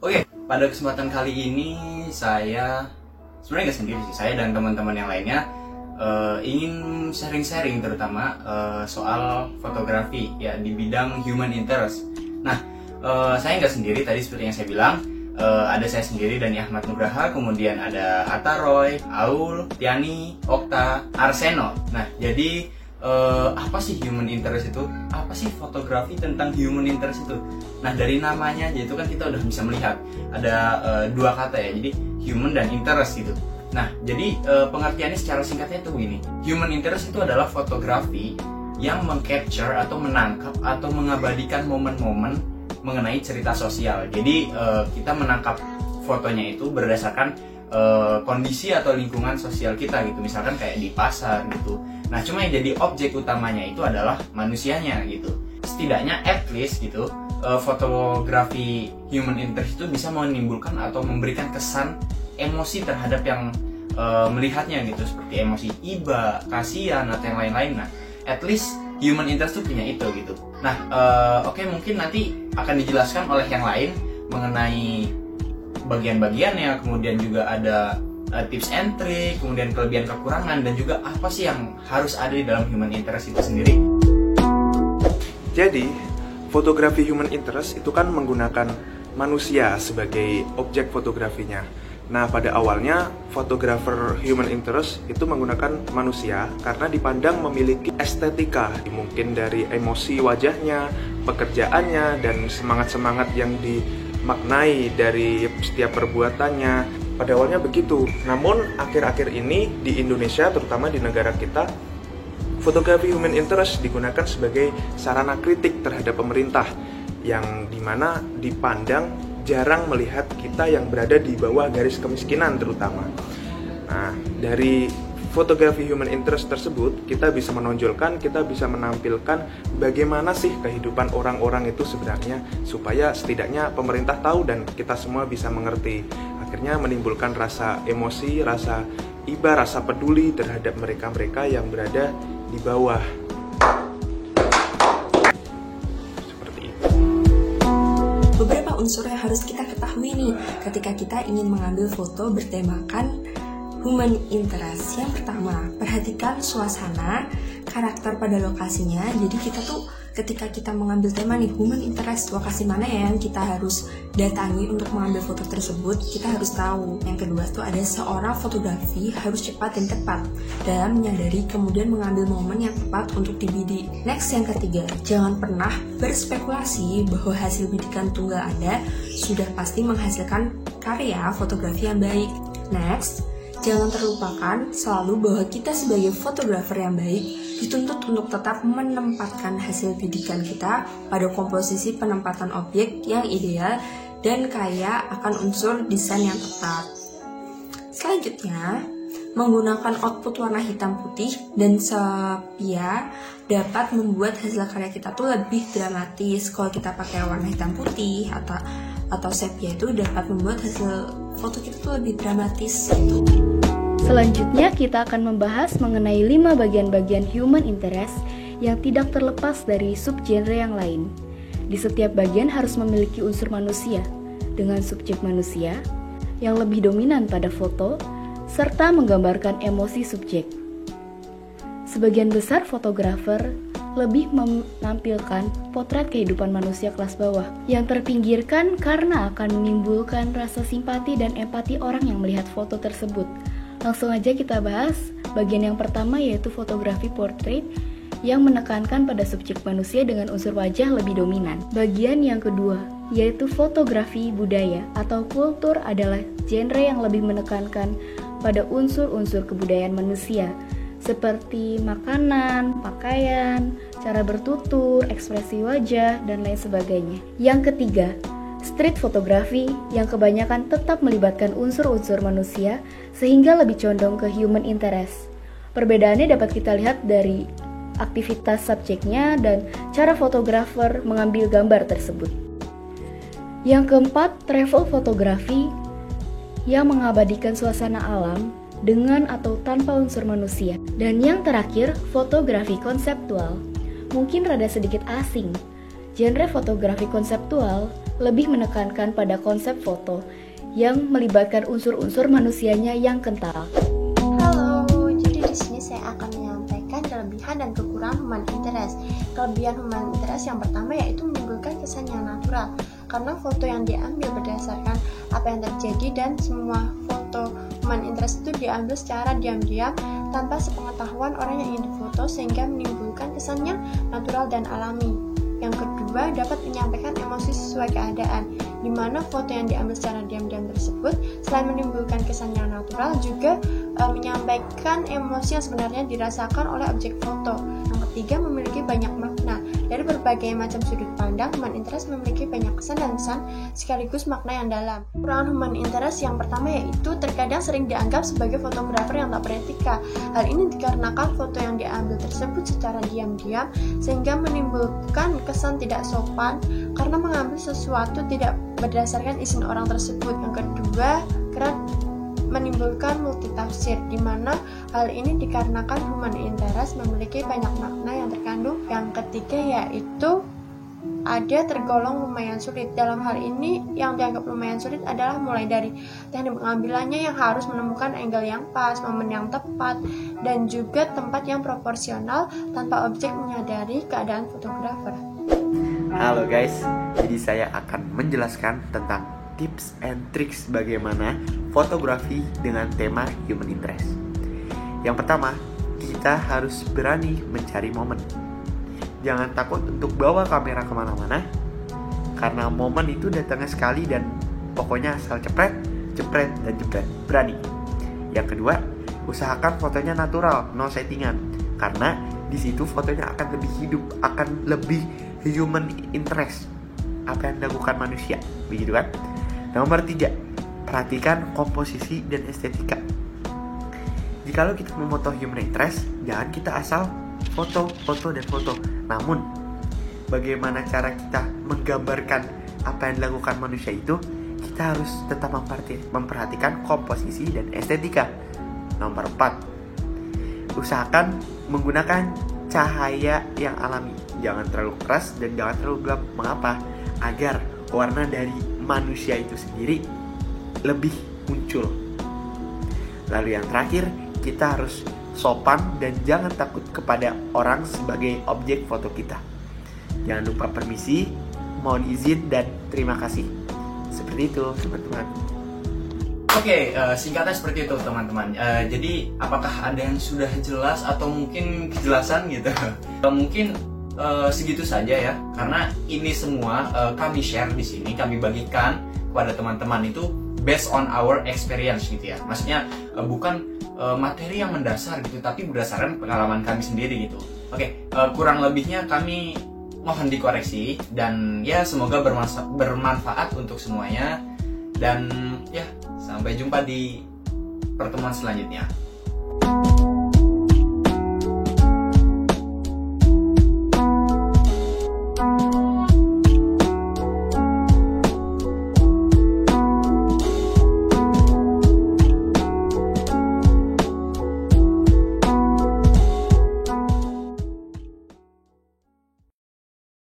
Oke, pada kesempatan kali ini saya sebenarnya nggak sendiri sih, saya dan teman-teman yang lainnya ingin sharing-sharing terutama soal fotografi ya di bidang human interest. Nah, saya nggak sendiri tadi seperti yang saya bilang, ada saya sendiri Dani Ahmad Nugraha, kemudian ada Atta Roy, Aul, Tiani, Okta, Arseno. Nah, jadi apa sih human interest itu? Apa sih fotografi tentang human interest itu? Nah, dari namanya aja itu kan kita udah bisa melihat ada dua kata ya, jadi human dan interest gitu. Nah, jadi pengertiannya secara singkatnya itu begini. Human interest itu adalah fotografi yang mengcapture atau menangkap atau mengabadikan momen-momen mengenai cerita sosial. Jadi kita menangkap fotonya itu berdasarkan kondisi atau lingkungan sosial kita gitu. Misalkan kayak di pasar gitu. Nah, cuma yang jadi objek utamanya itu adalah manusianya gitu. Setidaknya at least gitu, fotografi human interest itu bisa menimbulkan atau memberikan kesan emosi terhadap yang melihatnya gitu, seperti emosi iba, kasihan atau yang lain-lain. Nah, at least human interest itu punya itu gitu. Nah, oke, mungkin nanti akan dijelaskan oleh yang lain mengenai bagian-bagiannya, kemudian juga ada tips and trick, kemudian kelebihan kekurangan, dan juga apa sih yang harus ada di dalam human interest itu sendiri. Jadi, fotografi human interest itu kan menggunakan manusia sebagai objek fotografinya. Nah, pada awalnya fotografer human interest itu menggunakan manusia karena dipandang memiliki estetika, mungkin dari emosi wajahnya, pekerjaannya, dan semangat-semangat yang dimaknai dari setiap perbuatannya. Pada awalnya begitu. Namun akhir-akhir ini di Indonesia, terutama di negara kita, fotografi human interest digunakan sebagai sarana kritik terhadap pemerintah, yang dimana dipandang jarang melihat kita yang berada di bawah garis kemiskinan terutama. Nah, dari fotografi human interest tersebut kita bisa menonjolkan, kita bisa menampilkan bagaimana sih kehidupan orang-orang itu sebenarnya, supaya setidaknya pemerintah tahu dan kita semua bisa mengerti. Akhirnya menimbulkan rasa emosi, rasa iba, rasa peduli terhadap mereka-mereka yang berada di bawah. Seperti itu. Beberapa unsur yang harus kita ketahui nih ketika kita ingin mengambil foto bertemakan human interest. Yang pertama, perhatikan suasana, karakter pada lokasinya. Jadi kita tuh ketika kita mengambil tema nih human interest, lokasi mana ya yang kita harus datangi untuk mengambil foto tersebut, kita harus tahu. Yang kedua tuh ada seorang fotografi harus cepat dan tepat dalam menyadari kemudian mengambil momen yang tepat untuk dibidik. Next, yang ketiga, jangan pernah berspekulasi bahwa hasil bidikan tunggal Anda sudah pasti menghasilkan karya fotografi yang baik. Next, jangan terlupakan selalu bahwa kita sebagai fotografer yang baik dituntut untuk tetap menempatkan hasil bidikan kita pada komposisi penempatan objek yang ideal dan kaya akan unsur desain yang tepat. Selanjutnya, menggunakan output warna hitam putih dan sepia dapat membuat hasil karya kita tuh lebih dramatis. Kalau kita pakai warna hitam putih atau sepia itu dapat membuat hasil foto kita tuh lebih dramatis gitu. Selanjutnya kita akan membahas mengenai 5 bagian-bagian human interest yang tidak terlepas dari subgenre yang lain. Di setiap bagian harus memiliki unsur manusia, dengan subjek manusia yang lebih dominan pada foto, serta menggambarkan emosi subjek. Sebagian besar fotografer lebih menampilkan potret kehidupan manusia kelas bawah yang terpinggirkan karena akan menimbulkan rasa simpati dan empati orang yang melihat foto tersebut. Langsung aja kita bahas bagian yang pertama, yaitu fotografi portrait yang menekankan pada subjek manusia dengan unsur wajah lebih dominan. Bagian yang kedua, yaitu fotografi budaya atau kultur, adalah genre yang lebih menekankan pada unsur-unsur kebudayaan manusia seperti makanan, pakaian, cara bertutur, ekspresi wajah, dan lain sebagainya. Yang ketiga, street photography yang kebanyakan tetap melibatkan unsur-unsur manusia sehingga lebih condong ke human interest. Perbedaannya dapat kita lihat dari aktivitas subjeknya dan cara fotografer mengambil gambar tersebut. Yang keempat, travel photography yang mengabadikan suasana alam dengan atau tanpa unsur manusia. Dan yang terakhir, fotografi konseptual. Mungkin rada sedikit asing. Genre fotografi konseptual lebih menekankan pada konsep foto yang melibatkan unsur-unsur manusianya yang kental. Halo, jadi di sini saya akan menyampaikan kelebihan dan kekurangan human interest. Kelebihan human interest yang pertama yaitu menimbulkan kesan yang natural, karena foto yang diambil berdasarkan apa yang terjadi dan semua foto human interest itu diambil secara diam-diam tanpa sepengetahuan orang yang ingin difoto, sehingga menimbulkan kesan yang natural dan alami. Yang kedua, dapat menyampaikan emosi sesuai keadaan, di mana foto yang diambil secara diam-diam tersebut selain menimbulkan kesan yang natural juga menyampaikan emosi yang sebenarnya dirasakan oleh objek foto. Yang ketiga, memiliki banyak makna. Dari berbagai macam sudut pandang, human interest memiliki banyak kesan dan pesan sekaligus makna yang dalam. Kekurangan human interest yang pertama yaitu terkadang sering dianggap sebagai fotografer yang tak beretika. Hal ini dikarenakan foto yang diambil tersebut secara diam-diam sehingga menimbulkan kesan tidak sopan karena mengambil sesuatu tidak berdasarkan izin orang tersebut. Yang kedua, kerap menimbulkan multitafsir, di mana hal ini dikarenakan human interest memiliki banyak makna yang terkandung. Yang ketiga yaitu ada tergolong lumayan sulit. Dalam hal ini yang dianggap lumayan sulit adalah mulai dari teknik pengambilannya yang harus menemukan angle yang pas, momen yang tepat, dan juga tempat yang proporsional tanpa objek menyadari keadaan fotografer. Halo guys, jadi saya akan menjelaskan tentang tips and tricks bagaimana fotografi dengan tema human interest. Yang pertama, kita harus berani mencari momen. Jangan takut untuk bawa kamera kemana-mana, karena momen itu datangnya sekali dan pokoknya asal cepret, dan jepret, berani. Yang kedua, usahakan fotonya natural, no settingan, karena di situ fotonya akan lebih hidup, akan lebih human interest, apa yang dilakukan manusia, begitu kan? Nomor 3, perhatikan komposisi dan estetika. Jikalau kita memfoto human interest, jangan kita asal foto. Namun, bagaimana cara kita menggambarkan apa yang dilakukan manusia itu, kita harus tetap memperhatikan komposisi dan estetika. Nomor 4, usahakan menggunakan cahaya yang alami. Jangan terlalu keras dan jangan terlalu gelap. Mengapa? Agar warna dari manusia itu sendiri lebih muncul. Lalu yang terakhir, kita harus sopan dan jangan takut kepada orang sebagai objek foto kita. Jangan lupa permisi, mohon izin, dan terima kasih. Seperti itu teman-teman. Oke, singkatnya seperti itu teman-teman. Jadi apakah ada yang sudah jelas atau mungkin kejelasan gitu? Mungkin segitu saja ya, karena ini semua kami share di sini, kami bagikan kepada teman-teman itu based on our experience gitu ya. Maksudnya bukan materi yang mendasar gitu, tapi berdasarkan pengalaman kami sendiri gitu. Oke, kurang lebihnya kami mohon dikoreksi dan ya semoga bermanfaat untuk semuanya. Dan ya, sampai jumpa di pertemuan selanjutnya.